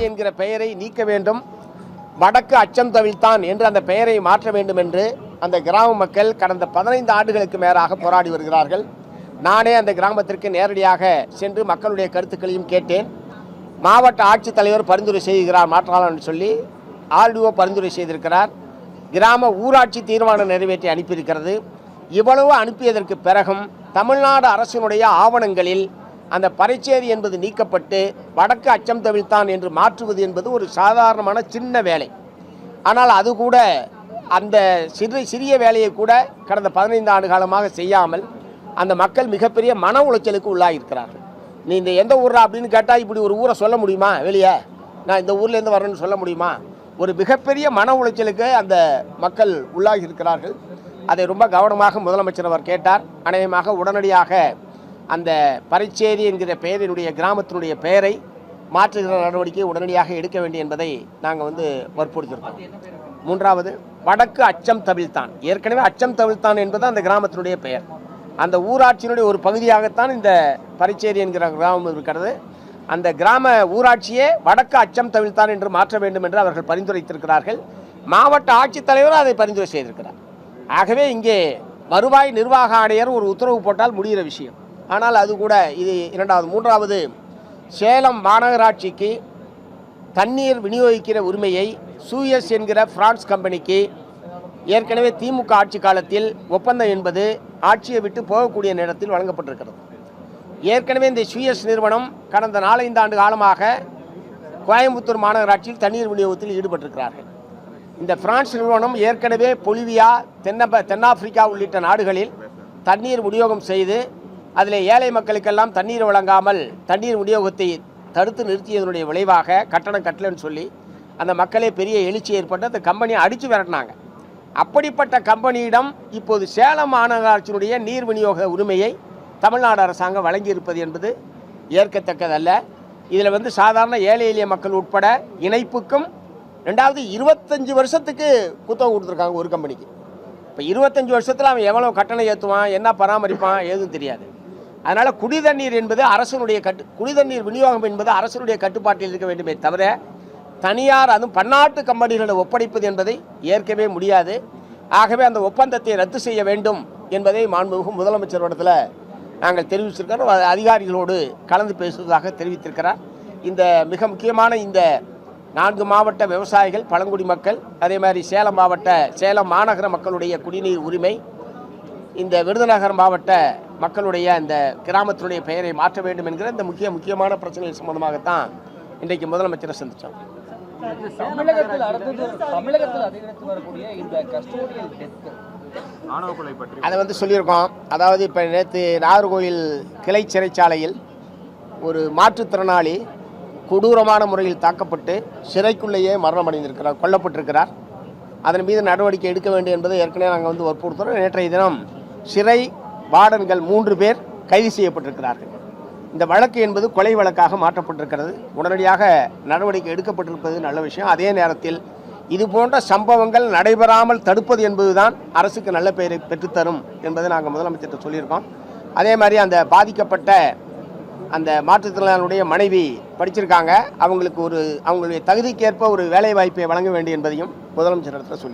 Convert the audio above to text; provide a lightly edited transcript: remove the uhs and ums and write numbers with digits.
என்கிற பெயரை நீக்க வேண்டும், வடக்கு அச்சம் தவிழ்த்தான் என்று அந்த பெயரை மாற்ற வேண்டும் என்று அந்த கிராம மக்கள் கடந்த 15 ஆண்டுகளுக்கு மேலாக போராடி வருகிறார்கள். நானே அந்த கிராமத்திற்கு நேரடியாக சென்று மக்களுடைய கருத்துக்களையும் கேட்டேன். மாவட்ட ஆட்சித்தலைவர் பரிந்துரை செய்கிறார் மாற்றலாம் என்று சொல்லி ஆர்டிஓ பரிந்துரை செய்திருக்கிறார். கிராம ஊராட்சி தீர்மானம் நிறைவேற்றி அனுப்பியிருக்கிறது. இவ்வளவு அனுப்பியதற்கு பிறகும் தமிழ்நாடு அரசினுடைய ஆவணங்களில் அந்த பறைச்சேரி என்பது நீக்கப்பட்டு வடக்கு அச்சம் தவிழ்த்தான் என்று மாற்றுவது என்பது ஒரு சாதாரணமான சின்ன வேலை. ஆனால் அது கூட அந்த சிறிய வேலையை கூட கடந்த 15 ஆண்டு காலமாக செய்யாமல் அந்த மக்கள் மிகப்பெரிய மன உளைச்சலுக்கு உள்ளாகியிருக்கிறார்கள். நீ இந்த எந்த ஊரா அப்படின்னு கேட்டால் இப்படி ஒரு ஊரை சொல்ல முடியுமா? வெளியே நான் இந்த ஊர்லேருந்து வரேன்னு சொல்ல முடியுமா? ஒரு மிகப்பெரிய மன உளைச்சலுக்கு அந்த மக்கள் உள்ளாகி இருக்கிறார்கள். அதை ரொம்ப கவனமாக முதலமைச்சர் அவர் கேட்டார். அநேகமாக உடனடியாக அந்த பறைச்சேரி என்கிற பெயரினுடைய கிராமத்தினுடைய பெயரை மாற்றுகிற நடவடிக்கை உடனடியாக எடுக்க வேண்டும் என்பதை நாங்கள் வற்புறுத்திருக்கோம். மூன்றாவது, வடக்கு அச்சம் தவிழ்த்தான். ஏற்கனவே அச்சம் தவிழ்த்தான் என்பது அந்த கிராமத்தினுடைய பெயர். அந்த ஊராட்சியினுடைய ஒரு பகுதியாகத்தான் இந்த பறைச்சேரி என்கிற கிராமம் இருக்கிறது. அந்த கிராம ஊராட்சியே வடக்கு அச்சம் தவிழ்த்தான் என்று மாற்ற வேண்டும் என்று அவர்கள் பரிந்துரைத்திருக்கிறார்கள். மாவட்ட ஆட்சித்தலைவர் அதை பரிந்துரை செய்திருக்கிறார். ஆகவே இங்கே வருவாய் நிர்வாக ஆணையர் ஒரு உத்தரவு போட்டால் முடிகிற விஷயம். ஆனால் அது கூட இது இரண்டாவது. மூன்றாவது, சேலம் மாநகராட்சிக்கு தண்ணீர் விநியோகிக்கிற உரிமையை சூயஸ் என்கிற பிரான்ஸ் கம்பெனிக்கு ஏற்கனவே திமுக ஆட்சி காலத்தில் ஒப்பந்தம் என்பது ஆட்சியை விட்டு போகக்கூடிய நேரத்தில் வழங்கப்பட்டிருக்கிறது. ஏற்கனவே இந்த சூயஸ் நிறுவனம் கடந்த 4-5 ஆண்டு காலமாக கோயம்புத்தூர் மாநகராட்சியில் தண்ணீர் விநியோகத்தில் ஈடுபட்டிருக்கிறார்கள். இந்த பிரான்ஸ் நிறுவனம் ஏற்கனவே பொலிவியா, தென்னாப்பிரிக்கா உள்ளிட்ட நாடுகளில் தண்ணீர் விநியோகம் செய்து அதில் ஏழை மக்களுக்கெல்லாம் தண்ணீர் வழங்காமல் தண்ணீர் விநியோகத்தை தடுத்து நிறுத்தியதனுடைய விளைவாக கட்டணம் கட்டலன்னு சொல்லி அந்த மக்களே பெரிய எழுச்சி ஏற்பட்டு அந்த கம்பெனியை அடித்து விரட்டினாங்க. அப்படிப்பட்ட கம்பெனியிடம் இப்போது சேலம் மாநகராட்சியினுடைய நீர் விநியோக உரிமையை தமிழ்நாடு அரசாங்கம் வழங்கியிருப்பது என்பது ஏற்கத்தக்கதல்ல. இதில் சாதாரண ஏழை எளிய மக்கள் உட்பட இணைப்புக்கும் 25 வருஷத்துக்கு குத்தகை கொடுத்துருக்காங்க ஒரு கம்பெனிக்கு. இப்போ 25 வருஷத்தில் அவன் எவ்வளோ கட்டணம் ஏற்றுவான், என்ன பராமரிப்பான், எதுவும் தெரியாது. அதனால் குடிதண்ணீர் என்பது அரசனுடைய குடிதண்ணீர் விநியோகம் என்பது அரசனுடைய கட்டுப்பாட்டில் இருக்க வேண்டுமே தவிர தனியார் அதுவும் பன்னாட்டு கம்பெனிகளிடம் ஒப்படைப்பது என்பதை ஏற்கவே முடியாது. ஆகவே அந்த ஒப்பந்தத்தை ரத்து செய்ய வேண்டும் என்பதை மாண்புமிகு முதலமைச்சரிடத்தில் நாங்கள் தெரிவித்திருக்கிறோம். அதிகாரிகளோடு கலந்து பேசுவதாக தெரிவித்திருக்கிறார். இந்த மிக முக்கியமான இந்த 4 மாவட்ட விவசாயிகள், பழங்குடி மக்கள், அதே மாதிரி சேலம் மாநகர மக்களுடைய குடிநீர் உரிமை, இந்த விருதுநகர் மாவட்ட மக்களுடைய இந்த கிராமத்தினுடைய பெயரை மாற்ற வேண்டும் என்கிற இந்த முக்கியமான பிரச்சனைகள் சம்பந்தமாகத்தான் இன்றைக்கு முதலமைச்சரை சந்தித்தோம். அதை சொல்லியிருக்கோம். அதாவது இப்போ நேற்று நாகர்கோவில் கிளை சிறைச்சாலையில் ஒரு மாற்றுத்திறனாளி கொடூரமான முறையில் தாக்கப்பட்டு சிறைக்குள்ளேயே மரணமடைந்திருக்கிறார், கொல்லப்பட்டிருக்கிறார். அதன் மீது நடவடிக்கை எடுக்க வேண்டும் என்பதை ஏற்கனவே நாங்கள் வற்புறுத்துகிறோம். நேற்றைய தினம் சிறை வார்டன்கள் 3 பேர் கைது செய்யப்பட்டிருக்கிறார்கள். இந்த வழக்கு என்பது கொலை வழக்காக மாற்றப்பட்டிருக்கிறது. உடனடியாக நடவடிக்கை எடுக்கப்பட்டிருப்பது நல்ல விஷயம். அதே நேரத்தில் இது போன்ற சம்பவங்கள் நடைபெறாமல் தடுப்பது என்பதுதான் அரசுக்கு நல்ல பெயரை பெற்றுத்தரும் என்பதை நாங்கள் முதலமைச்சர்கிட்ட சொல்லியிருக்கோம். அதே மாதிரி அந்த பாதிக்கப்பட்ட அந்த மாற்றுத்திறனாளியுடைய மனைவி படிச்சிருக்காங்க. அவங்களுக்கு அவங்களுடைய தகுதிக்கேற்ப ஒரு வேலை வாய்ப்பை வழங்க வேண்டும் என்பதையும் முதலமைச்சர் இடத்துல சொல்லியிருக்கோம்.